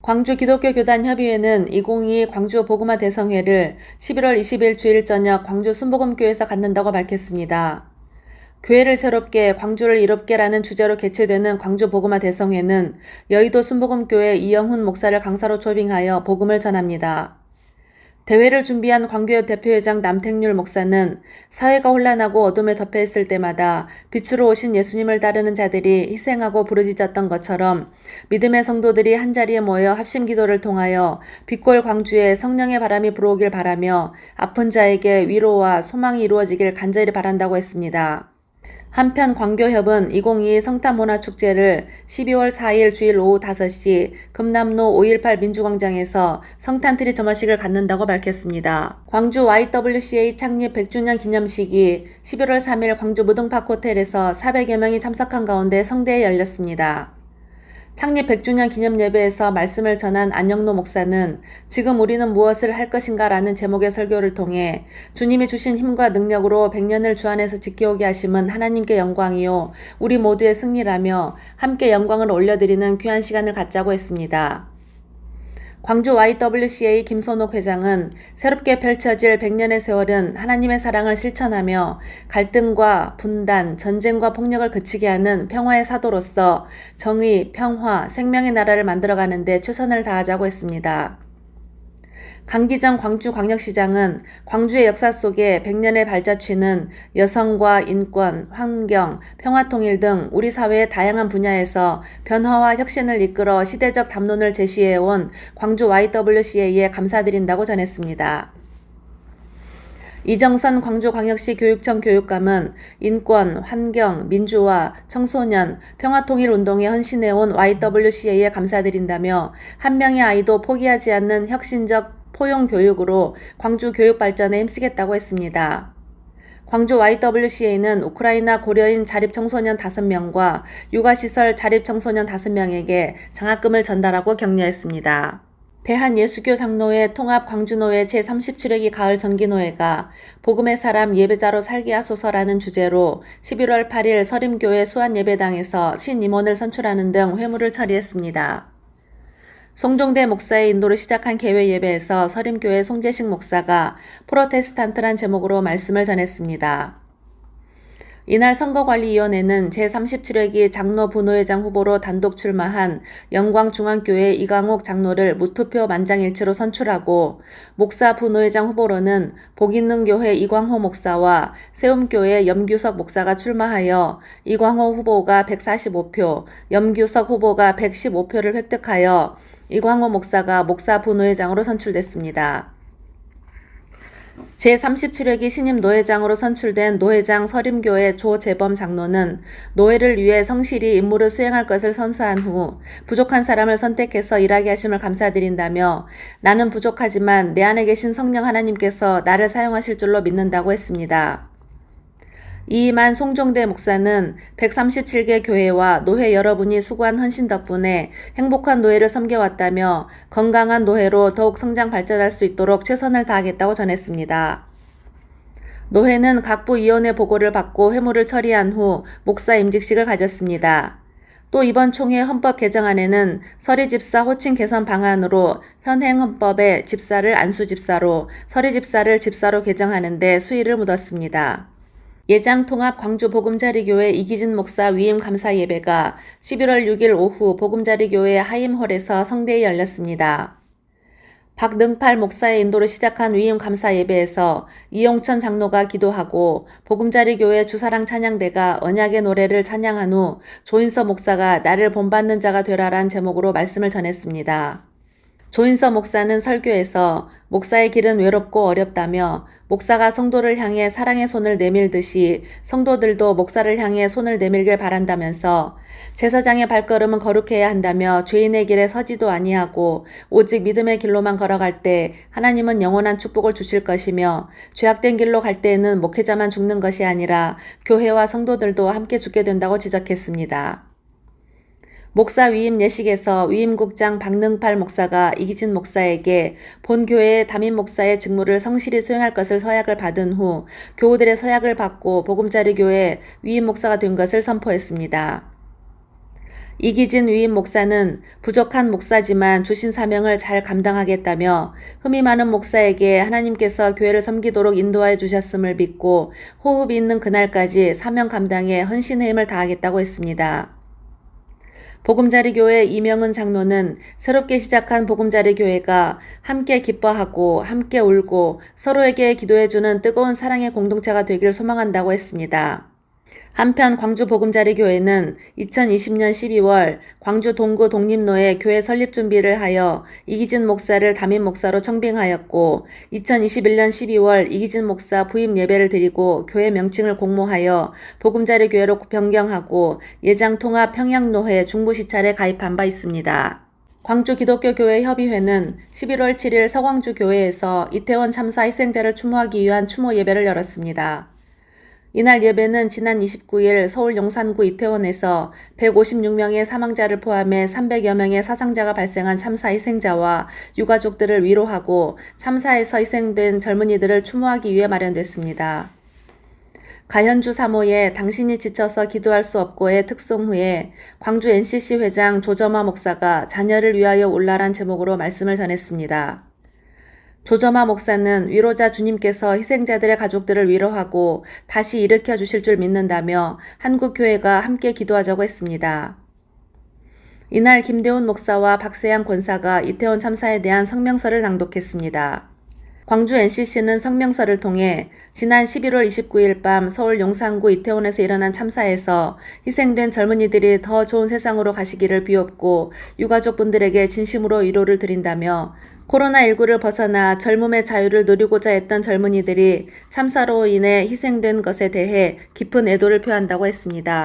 광주 기독교 교단 협의회는 2022 광주 복음화 대성회를 11월 20일 주일 저녁 광주 순복음교회에서 갖는다고 밝혔습니다. 교회를 새롭게 광주를 이롭게라는 주제로 개최되는 광주 복음화 대성회는 여의도 순복음교회 이영훈 목사를 강사로 초빙하여 복음을 전합니다. 대회를 준비한 광교협 대표회장 남택률 목사는 사회가 혼란하고 어둠에 덮여 있을 때마다 빛으로 오신 예수님을 따르는 자들이 희생하고 부르짖었던 것처럼 믿음의 성도들이 한자리에 모여 합심 기도를 통하여 빛골 광주에 성령의 바람이 불어오길 바라며 아픈 자에게 위로와 소망이 이루어지길 간절히 바란다고 했습니다. 한편 광교협은 2022 성탄문화축제를 12월 4일 주일 오후 5시 금남로 518 민주광장에서 성탄트리 점화식을 갖는다고 밝혔습니다. 광주 YWCA 창립 100주년 기념식이 11월 3일 광주 무등팍 호텔에서 400여 명이 참석한 가운데 성대에 열렸습니다. 창립 100주년 기념 예배에서 말씀을 전한 안영노 목사는 지금 우리는 무엇을 할 것인가 라는 제목의 설교를 통해 주님이 주신 힘과 능력으로 100년을 주 안에서 지켜오게 하심은 하나님께 영광이요 우리 모두의 승리라며 함께 영광을 올려드리는 귀한 시간을 갖자고 했습니다. 광주 YWCA 김선옥 회장은 새롭게 펼쳐질 100년의 세월은 하나님의 사랑을 실천하며 갈등과 분단, 전쟁과 폭력을 그치게 하는 평화의 사도로서 정의, 평화, 생명의 나라를 만들어가는 데 최선을 다하자고 했습니다. 강기정 광주광역시장은 광주의 역사 속에 100년의 발자취는 여성과 인권, 환경, 평화통일 등 우리 사회의 다양한 분야에서 변화와 혁신을 이끌어 시대적 담론을 제시해온 광주 YWCA에 감사드린다고 전했습니다. 이정선 광주광역시 교육청 교육감은 인권, 환경, 민주화, 청소년, 평화통일운동에 헌신해온 YWCA에 감사드린다며 한 명의 아이도 포기하지 않는 혁신적 포용교육으로 광주 교육 발전에 힘쓰겠다고 했습니다. 광주 YWCA는 우크라이나 고려인 자립청소년 5명과 육아시설 자립청소년 5명에게 장학금을 전달하고 격려했습니다. 대한예수교 장로회 통합 광주노회 제37회기 가을 정기노회가 복음의 사람 예배자로 살게 하소서라는 주제로 11월 8일 서림교회 수안예배당에서 신임원을 선출하는 등 회무를 처리했습니다. 송종대 목사의 인도로 시작한 개회 예배에서 서림교회 송재식 목사가 프로테스탄트란 제목으로 말씀을 전했습니다. 이날 선거관리위원회는 제37회기 장로 부노회장 후보로 단독 출마한 영광중앙교회 이강옥 장로를 무투표 만장일치로 선출하고 목사 부노회장 후보로는 복있는교회 이광호 목사와 세움교회 염규석 목사가 출마하여 이광호 후보가 145표, 염규석 후보가 115표를 획득하여 이광호 목사가 목사 부노회장으로 선출됐습니다. 제37회기 신임 노회장으로 선출된 노회장 서림교회 조재범 장로는 노회를 위해 성실히 임무를 수행할 것을 선서한 후 부족한 사람을 선택해서 일하게 하심을 감사드린다며 나는 부족하지만 내 안에 계신 성령 하나님께서 나를 사용하실 줄로 믿는다고 했습니다. 이만 송종대 목사는 137개 교회와 노회 여러분이 수고한 헌신 덕분에 행복한 노회를 섬겨왔다며 건강한 노회로 더욱 성장 발전할 수 있도록 최선을 다하겠다고 전했습니다. 노회는 각부위원회 보고를 받고 회무를 처리한 후 목사 임직식을 가졌습니다. 또 이번 총회 헌법 개정안에는 서리집사 호칭 개선 방안으로 현행 헌법의 집사를 안수집사로 서리집사를 집사로 개정하는 데 수의를 묻었습니다. 예장통합 광주복음자리교회 이기진 목사 위임 감사 예배가 11월 6일 오후 복음자리교회 하임홀에서 성대히 열렸습니다. 박능팔 목사의 인도로 시작한 위임 감사 예배에서 이용천 장로가 기도하고 복음자리교회 주사랑 찬양대가 언약의 노래를 찬양한 후 조인서 목사가 나를 본받는 자가 되라란 제목으로 말씀을 전했습니다. 조인서 목사는 설교에서 목사의 길은 외롭고 어렵다며 목사가 성도를 향해 사랑의 손을 내밀듯이 성도들도 목사를 향해 손을 내밀길 바란다면서 제사장의 발걸음은 거룩해야 한다며 죄인의 길에 서지도 아니하고 오직 믿음의 길로만 걸어갈 때 하나님은 영원한 축복을 주실 것이며 죄악된 길로 갈 때에는 목회자만 죽는 것이 아니라 교회와 성도들도 함께 죽게 된다고 지적했습니다. 목사 위임 예식에서 위임국장 박능팔 목사가 이기진 목사에게 본 교회의 담임 목사의 직무를 성실히 수행할 것을 서약을 받은 후 교우들의 서약을 받고 복음자리교회 위임 목사가 된 것을 선포했습니다. 이기진 위임 목사는 부족한 목사지만 주신 사명을 잘 감당하겠다며 흠이 많은 목사에게 하나님께서 교회를 섬기도록 인도하여 주셨음을 믿고 호흡이 있는 그날까지 사명 감당에 헌신의 힘을 다하겠다고 했습니다. 보금자리교회 이명은 장로는 새롭게 시작한 보금자리교회가 함께 기뻐하고 함께 울고 서로에게 기도해주는 뜨거운 사랑의 공동체가 되길 소망한다고 했습니다. 한편 광주 보금자리교회는 2020년 12월 광주 동구 독립로에 교회 설립 준비를 하여 이기진 목사를 담임 목사로 청빙하였고 2021년 12월 이기진 목사 부임 예배를 드리고 교회 명칭을 공모하여 보금자리교회로 변경하고 예장통합 평양노회 중부시찰에 가입한 바 있습니다. 광주기독교교회협의회는 11월 7일 서광주교회에서 이태원 참사 희생자를 추모하기 위한 추모 예배를 열었습니다. 이날 예배는 지난 29일 서울 용산구 이태원에서 156명의 사망자를 포함해 300여 명의 사상자가 발생한 참사 희생자와 유가족들을 위로하고 참사에서 희생된 젊은이들을 추모하기 위해 마련됐습니다. 가현주 사모의 당신이 지쳐서 기도할 수 없고의 특송 후에 광주 NCC 회장 조점화 목사가 자녀를 위하여 올라란 제목으로 말씀을 전했습니다. 조점화 목사는 위로자 주님께서 희생자들의 가족들을 위로하고 다시 일으켜 주실 줄 믿는다며 한국교회가 함께 기도하자고 했습니다. 이날 김대훈 목사와 박세양 권사가 이태원 참사에 대한 성명서를 낭독했습니다. 광주 NCC는 성명서를 통해 지난 11월 29일 밤 서울 용산구 이태원에서 일어난 참사에서 희생된 젊은이들이 더 좋은 세상으로 가시기를 비옵고 유가족분들에게 진심으로 위로를 드린다며 코로나19를 벗어나 젊음의 자유를 누리고자 했던 젊은이들이 참사로 인해 희생된 것에 대해 깊은 애도를 표한다고 했습니다.